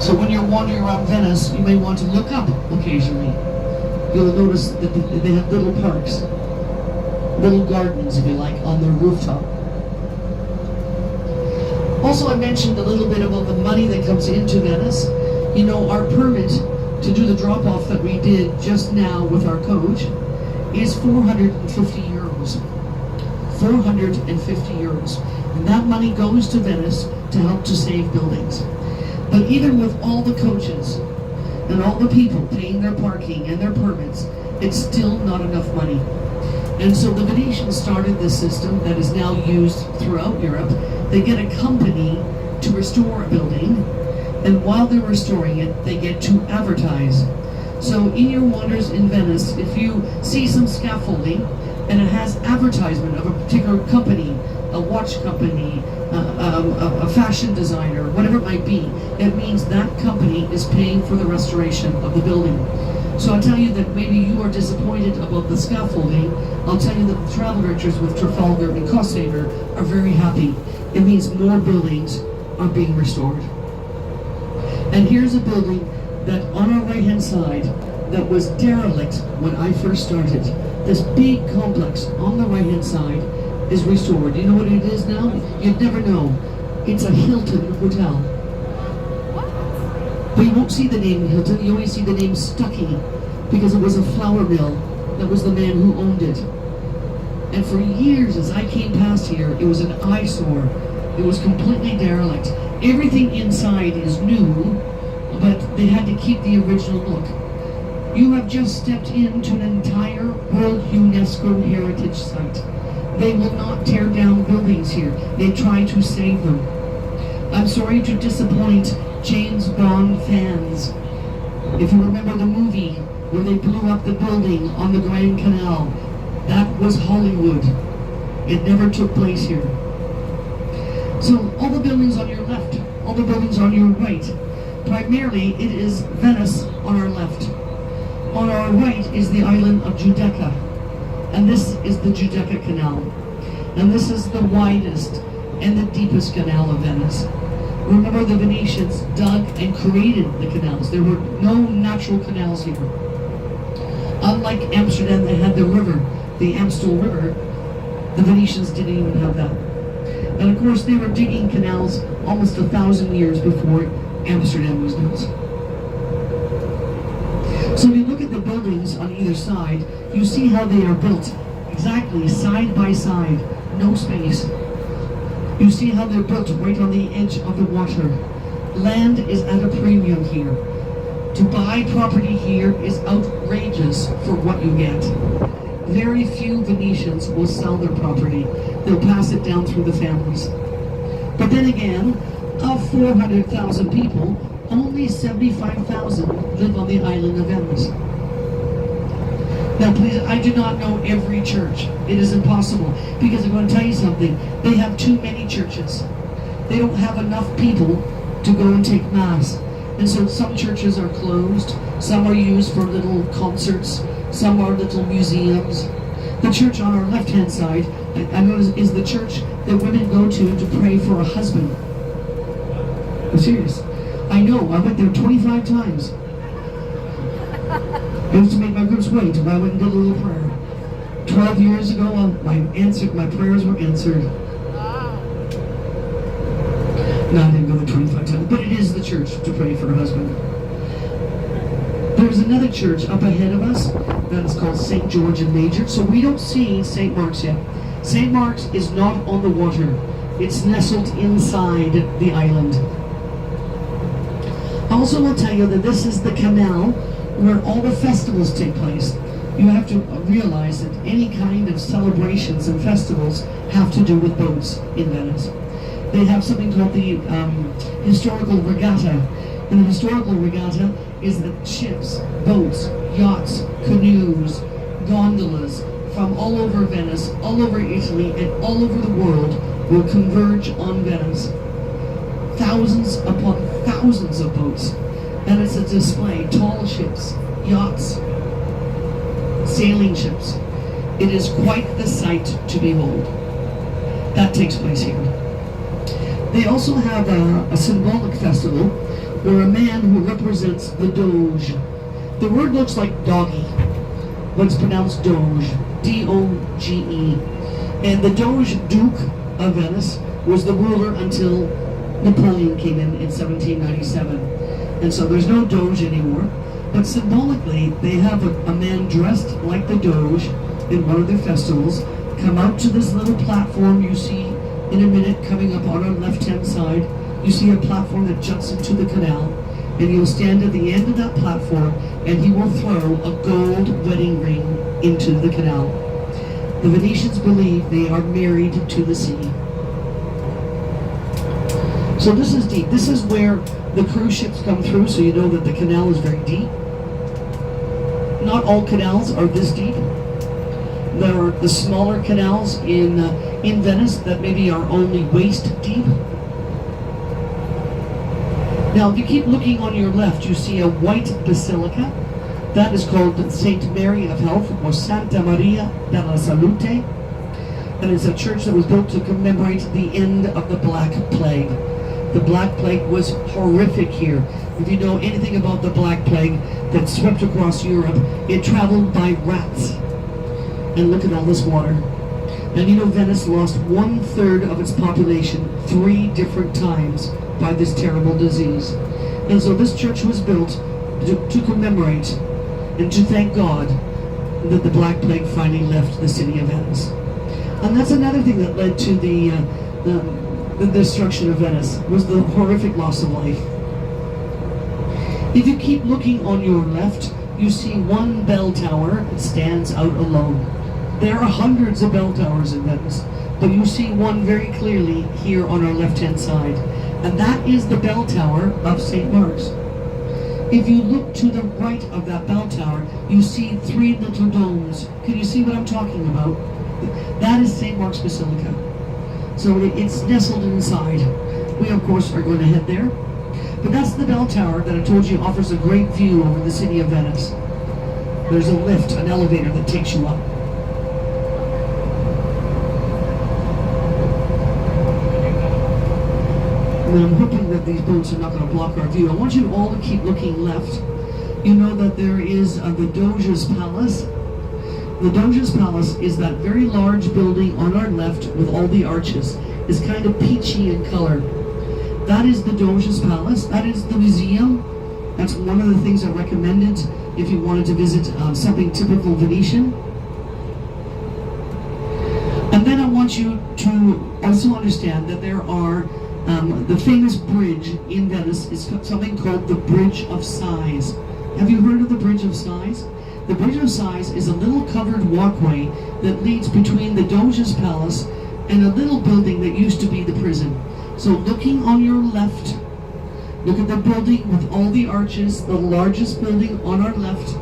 So when you're wandering around Venice, you may want to look up occasionally. You'll notice that they have little parks, little gardens, if you like, on their rooftop. Also, I mentioned a little bit about the money that comes into Venice. You know, our permit to do the drop-off that we did just now with our coach is 450 euros. 450 euros. And that money goes to Venice to help to save buildings. But even with all the coaches and all the people paying their parking and their permits, it's still not enough money. And so the Venetians started this system that is now used throughout Europe. They get a company to restore a building, and while they're restoring it, they get to advertise. So in your wanders in Venice, if you see some scaffolding and it has advertisement of a particular company, a watch company, a fashion designer, whatever it might be, it means that company is paying for the restoration of the building. So I'll tell you that maybe you are disappointed about the scaffolding. I'll tell you that the travel directors with Trafalgar and Cost Saver are very happy. It means more buildings are being restored. And here's a building that on our right-hand side that was derelict when I first started. This big complex on the right-hand side is restored. You know what it is now? You'd never know. It's a Hilton hotel. But you won't see the name Hilton, you only see the name Stuckey, because it was a flour mill. That was the man who owned it. And for years as I came past here, it was an eyesore. It was completely derelict. Everything inside is new, but they had to keep the original look. You have just stepped into an entire World UNESCO Heritage Site. They will not tear down buildings here. They try to save them. I'm sorry to disappoint James Bond fans. If you remember the movie where they blew up the building on the Grand Canal, that was Hollywood. It never took place here. So all the buildings on your left, all the buildings on your right, primarily it is Venice on our left. On our right is the island of Giudecca, and this is the Giudecca Canal. And this is the widest and the deepest canal of Venice. Remember, the Venetians dug and created the canals. There were no natural canals here. Unlike Amsterdam, that had the river, the Amstel River, the Venetians didn't even have that. And of course, they were digging canals almost 1,000 years before Amsterdam was built. So if you look at the buildings on either side, you see how they are built exactly side by side, no space. You see how they're built right on the edge of the water. Land is at a premium here. To buy property here is outrageous for what you get. Very few Venetians will sell their property. They'll pass it down through the families. But then again, of 400,000 people, only 75,000 live on the island of Venice. Now please, I do not know every church. It is impossible, because I'm going to tell you something. They have too many churches. They don't have enough people to go and take Mass. And so some churches are closed, some are used for little concerts, some are little museums. The church on our left-hand side, I notice, is the church that women go to pray for a husband. I'm serious. I know, I went there 25 times. I used to make my groups wait until I went and did a little prayer. 12 years ago, my prayers were answered. No, I didn't go there 25 times, but it is the church to pray for a husband. There's another church up ahead of us that is called St. George and Major, so we don't see St. Mark's yet. St. Mark's is not on the water. It's nestled inside the island. I also will tell you that this is the canal where all the festivals take place. You have to realize that any kind of celebrations and festivals have to do with boats in Venice. They have something called the historical regatta. And the historical regatta is that ships, boats, yachts, canoes, gondolas from all over Venice, all over Italy, and all over the world will converge on Venice. Thousands upon thousands of boats. And it's a display, tall ships, yachts, sailing ships. It is quite the sight to behold. That takes place here. They also have a symbolic festival or a man who represents the Doge. The word looks like doggy, but it's pronounced Doge, D-O-G-E. And the Doge Duke of Venice was the ruler until Napoleon came in 1797. And so there's no Doge anymore. But symbolically, they have a man dressed like the Doge in one of their festivals come out to this little platform you see in a minute coming up on our left-hand side. You see a platform that juts into the canal, and he'll stand at the end of that platform and he will throw a gold wedding ring into the canal. The Venetians believe they are married to the sea. So this is deep. This is where the cruise ships come through, so you know that the canal is very deep. Not all canals are this deep. There are the smaller canals in Venice that maybe are only waist deep. Now, if you keep looking on your left, you see a white basilica. That is called Saint Mary of Health, or Santa Maria della Salute. And it's a church that was built to commemorate the end of the Black Plague. The Black Plague was horrific here. If you know anything about the Black Plague that swept across Europe, it traveled by rats. And look at all this water. And you know, Venice lost 1/3 of its population 3 different times by this terrible disease. And so this church was built to commemorate and to thank God that the Black Plague finally left the city of Venice. And that's another thing that led to the destruction of Venice, was the horrific loss of life. If you keep looking on your left, you see one bell tower that stands out alone. There are hundreds of bell towers in Venice, but you see one very clearly here on our left-hand side, and that is the bell tower of St. Mark's. If you look to the right of that bell tower, you see 3 little domes. Can you see what I'm talking about? That is St. Mark's Basilica. So it's nestled inside. We, of course, are going to head there. But that's the bell tower that I told you offers a great view over the city of Venice. There's a lift, an elevator that takes you up. And I'm hoping that these boats are not going to block our view. I want you all to keep looking left. You know that there is the Doge's Palace. The Doge's Palace is that very large building on our left with all the arches. It's kind of peachy in color. That is the Doge's Palace. That is the museum. That's one of the things I recommended if you wanted to visit something typical Venetian. And then I want you to also understand that there are the famous bridge in Venice is something called the Bridge of Sighs. Have you heard of the Bridge of Sighs? The Bridge of Sighs is a little covered walkway that leads between the Doge's Palace and a little building that used to be the prison. So looking on your left, look at the building with all the arches, the largest building on our left.